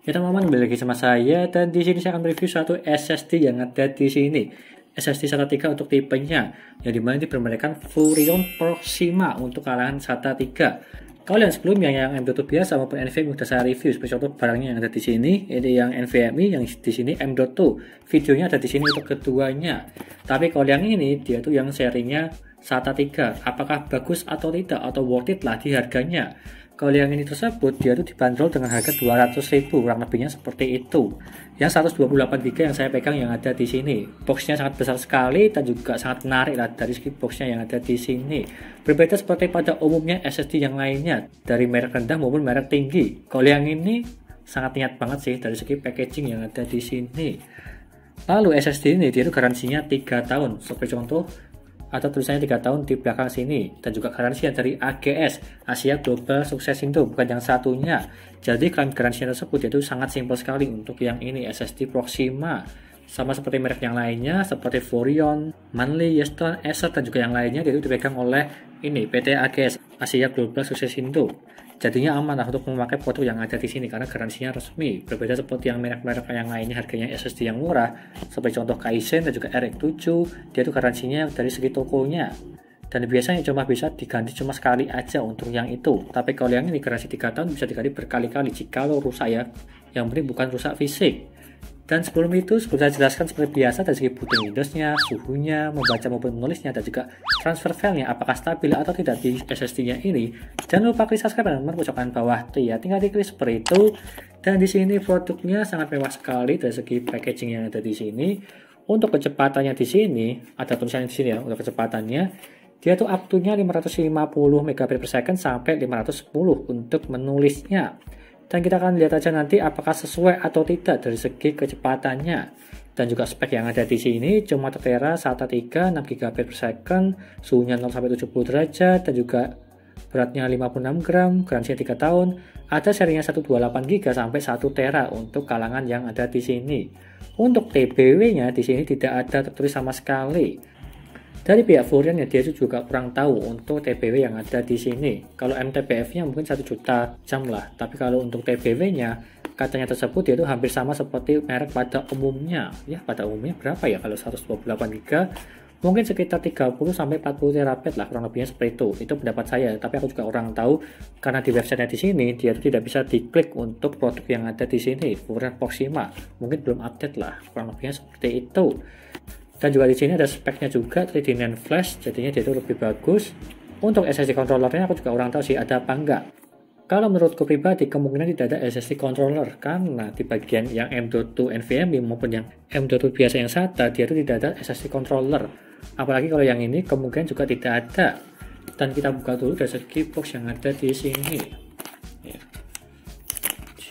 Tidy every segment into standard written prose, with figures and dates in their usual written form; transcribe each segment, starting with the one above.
Ya teman-teman, kembali lagi sama saya dan di sini saya akan review satu SSD yang ada di sini. SSD SATA 3 untuk tipenya, yang dimana dipermeriahkan Furrion Proxima untuk kalangan SATA 3. Kalau yang sebelumnya yang M.2 biasa maupun NVMe sudah saya review, seperti contoh barangnya yang ada di sini, ini yang NVMe, yang di sini M.2. Videonya ada di sini untuk keduanya. Tapi kalau yang ini dia tuh yang serinya SATA 3. Apakah bagus atau tidak atau worth it lah di harganya? Kalau yang ini tersebut, dia tuh dibanderol dengan harga 200.000, kurang lebihnya seperti itu. Yang 128GB yang saya pegang yang ada di sini. Boxnya sangat besar sekali dan juga sangat menarik lah dari segi boxnya yang ada di sini. Berbeda seperti pada umumnya SSD yang lainnya, dari merek rendah maupun merek tinggi. Kalau yang ini sangat niat banget sih dari segi packaging yang ada di sini. Lalu SSD ini dia tuh garansinya 3 tahun, seperti contoh atau tulisannya 3 tahun di belakang sini, dan juga garansi dari AGS, Asia Global Success Indo, bukan yang satunya. Jadi klaim garansinya tersebut itu sangat simpel sekali untuk yang ini SSD Proxima. Sama seperti merek yang lainnya seperti Furrion, Manley, Yeston, Acer dan juga yang lainnya itu dipegang oleh ini PT AGS, Asia Global Success Indo. Jadinya aman lah untuk memakai produk yang ada di sini karena garansinya resmi. Berbeda seperti yang merek-merek yang lainnya harganya SSD yang murah, seperti contoh Kaizen dan juga RX7, dia itu garansinya dari segi tokonya. Dan biasanya cuma bisa diganti cuma sekali aja untuk yang itu. Tapi kalau yang ini garansi 3 tahun bisa diganti berkali-kali jika lo rusak ya. Yang penting bukan rusak fisik. Dan sebelum itu, sebelum saya jelaskan seperti biasa dari segi booting Windowsnya, suhunya, membaca maupun menulisnya, dan juga transfer filenya apakah stabil atau tidak di SSD-nya ini, jangan lupa klik subscribe dan pojokan bawah tuh ya, tinggal diklik seperti itu. Dan di sini produknya sangat mewah sekali dari segi packaging yang ada di sini. Untuk kecepatannya di sini, ada tulisannya di sini ya, untuk kecepatannya, dia tuh up to-nya 550 Mbps sampai 510 untuk menulisnya. Dan kita akan lihat aja nanti apakah sesuai atau tidak dari segi kecepatannya. Dan juga spek yang ada di sini cuma Tera SATA 3 6GB/s, suhunya 0-70 derajat dan juga beratnya 56 gram, garansinya 3 tahun. Ada serinya 128GB sampai 1 Tera untuk kalangan yang ada di sini. Untuk TBW-nya di sini tidak ada tertulis sama sekali. Dari pihak Furrion ya dia juga kurang tahu untuk TBW yang ada di sini. Kalau MTBF-nya mungkin 1 juta jam lah, tapi kalau untuk TBW-nya katanya tersebut itu hampir sama seperti merek pada umumnya. Ya pada umumnya berapa ya kalau 128GB? Mungkin sekitar 30-40 terabit lah, kurang lebihnya seperti itu. Itu pendapat saya, tapi aku juga kurang tahu karena di website-nya di sini dia tidak bisa diklik untuk produk yang ada di sini, Furrion Proxima. Mungkin belum update lah, kurang lebihnya seperti itu. Dan juga di sini ada speknya juga 3D NAND flash, jadinya dia itu lebih bagus. Untuk SSD controllernya aku juga kurang tahu sih ada apa enggak. Kalau menurutku pribadi kemungkinan tidak ada SSD controller karena di bagian yang M.2 NVMe maupun yang M.2 biasa yang SATA dia itu tidak ada SSD controller. Apalagi kalau yang ini kemungkinan juga tidak ada. Dan kita buka dulu dari segi box yang ada di sini. Ya.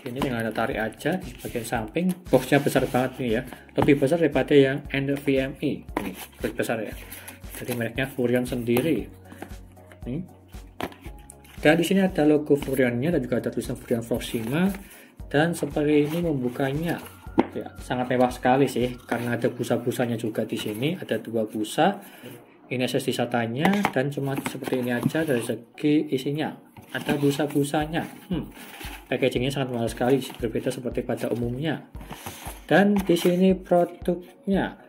Ini tinggal ada tarik aja di bagian samping. Boxnya besar banget nih ya, lebih besar daripada yang NVMe ini, lebih besar ya. Jadi mereknya Furrion sendiri. Nih. Dan di sini ada logo Furrionnya dan juga ada tulisan Furrion Proxima. Dan seperti ini membukanya, ya sangat mewah sekali sih karena ada busa-busanya juga di sini. Ada 2 busa. Ini SSD SATA-nya dan cuma seperti ini aja dari segi isinya. Ada busa-busanya. Packagingnya sangat mahal sekali, berbeda seperti pada umumnya. Dan di sini produknya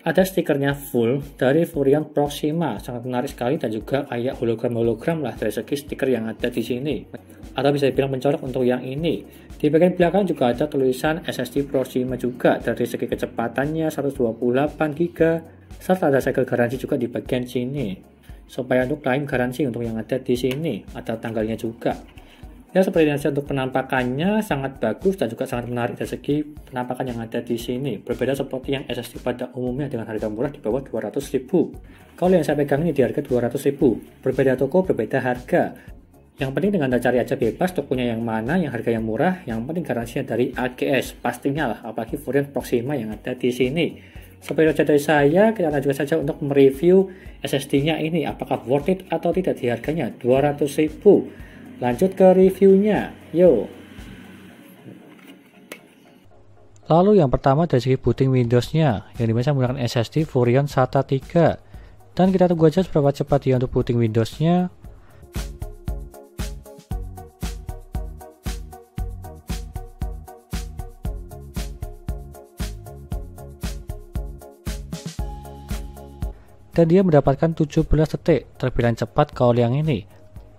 ada stikernya full dari Furrion Proxima, sangat menarik sekali dan juga kayak hologram lah dari segi stiker yang ada di sini. Atau bisa dibilang mencolok untuk yang ini. Di bagian belakang juga ada tulisan SSD Proxima juga dari segi kecepatannya 128GB serta ada cycle garansi juga di bagian sini. Supaya untuk klaim garansi untuk yang ada di sini ada tanggalnya juga. Ya seperti ini untuk penampakannya sangat bagus dan juga sangat menarik dari segi penampakan yang ada di sini. Berbeda seperti yang SSD pada umumnya dengan harga murah di bawah 200.000. Kalau yang saya pegang ini di harga 200.000. Berbeda toko, berbeda harga. Yang penting dengan Anda cari aja bebas tokonya yang mana, yang harga yang murah, yang penting garansinya dari AGS pastinya lah, apalagi Furrion Proxima yang ada di sini. Seperti dari saya, kita lanjutkan saja untuk mereview SSD-nya ini apakah worth it atau tidak di harganya 200.000. Lanjut ke reviewnya, yuk. Lalu yang pertama dari segi booting Windows-nya, yang dimana menggunakan SSD Furrion SATA 3. Dan kita tunggu aja seberapa cepat dia untuk booting Windows-nya. dan dia mendapatkan 17 detik, terbilang cepat kalau yang ini.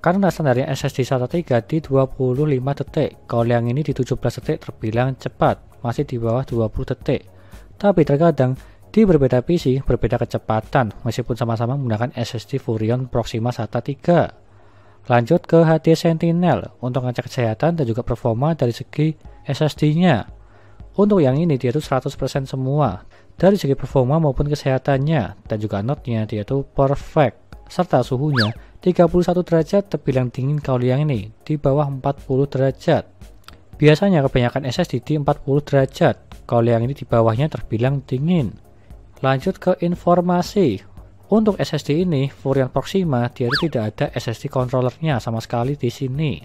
Karena standarnya SSD SATA 3 di 25 detik, kalau yang ini di 17 detik terbilang cepat, masih di bawah 20 detik. Tapi terkadang di berbeda PC berbeda kecepatan meskipun sama-sama menggunakan SSD Furion Proxima SATA 3. Lanjut ke HD Sentinel untuk ngecek kesehatan dan juga performa dari segi SSD-nya. Untuk yang ini dia tuh 100% semua dari segi performa maupun kesehatannya, dan juga notnya dia tuh perfect, serta suhunya 31 derajat terbilang dingin kalau yang ini di bawah 40 derajat. Biasanya kebanyakan SSD di 40 derajat, kalau yang ini di bawahnya terbilang dingin. Lanjut ke informasi. Untuk SSD ini, Furion Proxima dia itu tidak ada SSD controllernya sama sekali di sini.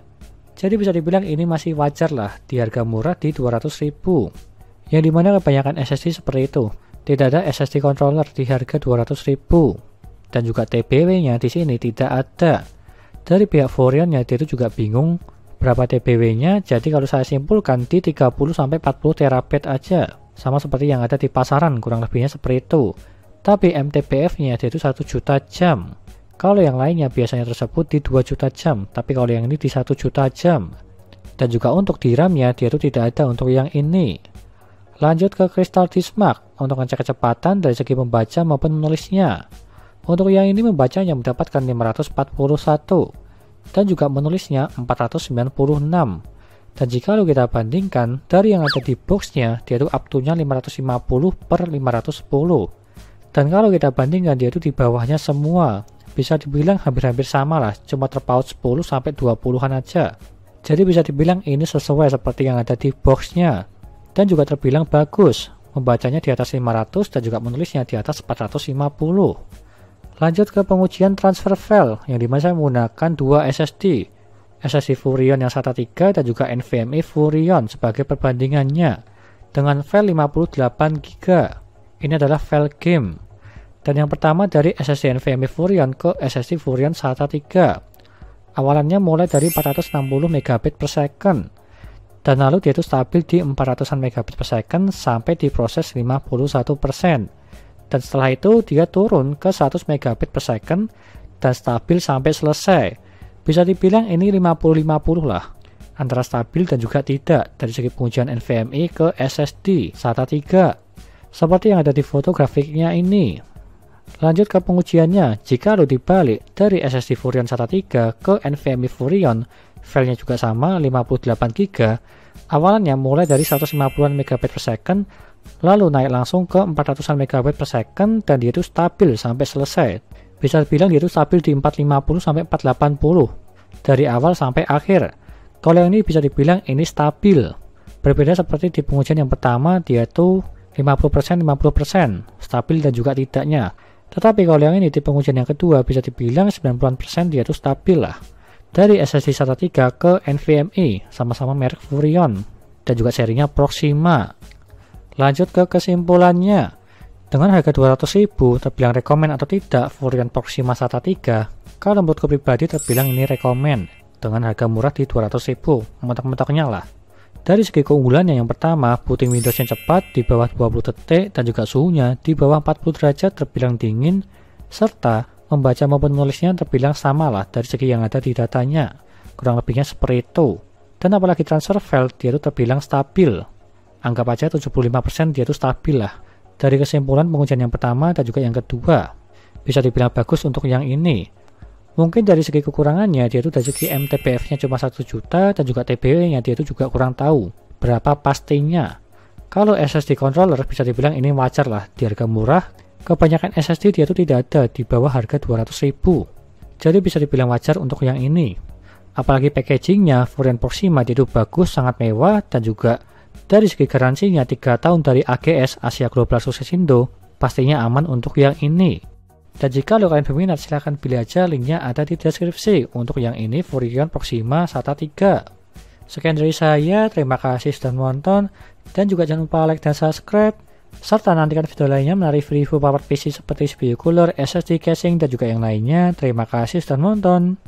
Jadi bisa dibilang ini masih wajar lah di harga murah di 200.000. Yang dimana kebanyakan SSD seperti itu, tidak ada SSD controller di harga 200.000. Dan juga TBW-nya di sini tidak ada. Dari pihak Furionnya dia itu juga bingung berapa TBW-nya. Jadi kalau saya simpulkan di 30-40 TB aja, sama seperti yang ada di pasaran, kurang lebihnya seperti itu. Tapi MTBF-nya dia itu 1 juta jam. Kalau yang lainnya biasanya tersebut di 2 juta jam, tapi kalau yang ini di 1 juta jam. Dan juga untuk DRAM-nya dia itu tidak ada untuk yang ini. Lanjut ke Crystal Disk Mark untuk ngecek kecepatan dari segi membaca maupun menulisnya. Untuk yang ini membacanya mendapatkan 541 dan juga menulisnya 496. Dan jika kita bandingkan dari yang ada di boxnya, dia itu up to-nya 550/510. Dan kalau kita bandingkan dia itu di bawahnya semua, bisa dibilang hampir-hampir sama lah, cuma terpaut 10-20an aja. Jadi bisa dibilang ini sesuai seperti yang ada di boxnya. Dan juga terbilang bagus, membacanya di atas 500 dan juga menulisnya di atas 450. Lanjut ke pengujian transfer file, yang dimana saya menggunakan 2 SSD. SSD Furion yang SATA 3 dan juga NVMe Furion sebagai perbandingannya. Dengan file 58 GB. Ini adalah file game. Dan yang pertama dari SSD NVMe Furion ke SSD Furion SATA 3. Awalannya mulai dari 460 Mbps. Dan lalu dia itu stabil di 400-an Mbps sampai diproses 51%. Dan setelah itu dia turun ke 100 Mbps dan stabil sampai selesai. Bisa dibilang ini 50-50 lah. Antara stabil dan juga tidak dari segi pengujian NVMe ke SSD SATA 3. Seperti yang ada di foto grafiknya ini. Lanjut ke pengujiannya, jika lo dibalik dari SSD Furion SATA 3 ke NVMe Furion, filenya juga sama 58 GB, awalannya mulai dari 150-an Mbps, lalu naik langsung ke 400-an Mbps dan dia itu stabil sampai selesai. Bisa bilang dia itu stabil di 450 sampai 480 dari awal sampai akhir. Kalau yang ini bisa dibilang ini stabil. Berbeda seperti di pengujian yang pertama, dia itu 50% stabil dan juga tidaknya. Tetapi kalau yang ini di pengujian yang kedua bisa dibilang 90% dia itu stabil lah. Dari SSD SATA 3 ke NVMe sama-sama merek Furion dan juga serinya Proxima. Lanjut ke kesimpulannya. Dengan harga 200.000 terbilang rekomen atau tidak Furion Proxima SATA 3? Kalau menurutku pribadi terbilang ini rekomen dengan harga murah di 200.000, mentok-mentoknya lah. Dari segi keunggulannya yang pertama, booting Windows yang cepat di bawah 20 detik dan juga suhunya di bawah 40 derajat terbilang dingin, serta membaca maupun menulisnya terbilang sama lah dari segi yang ada di datanya. Kurang lebihnya seperti itu. Dan apalagi transfer file dia itu terbilang stabil. Anggap aja 75% dia itu stabil lah. Dari kesimpulan pengujian yang pertama dan juga yang kedua, bisa dibilang bagus untuk yang ini. Mungkin dari segi kekurangannya dia itu dari segi MTBF-nya cuma 1 juta dan juga TBW-nya dia itu juga kurang tahu berapa pastinya. Kalau SSD controller bisa dibilang ini wajar lah di harga murah. Kebanyakan SSD dia itu tidak ada di bawah harga 200.000. Jadi bisa dibilang wajar untuk yang ini. Apalagi packagingnya Furion Proxima dia itu bagus, sangat mewah, dan juga dari segi garansinya 3 tahun dari AGS Asia Global Successindo pastinya aman untuk yang ini. Dan jika kalian berminat silahkan pilih aja, linknya ada di deskripsi untuk yang ini Furion Proxima SATA 3. Sekian dari saya, terima kasih sudah menonton, dan juga jangan lupa like dan subscribe, serta nantikan video lainnya menarik review power PC seperti CPU cooler, SSD casing, dan juga yang lainnya. Terima kasih sudah menonton.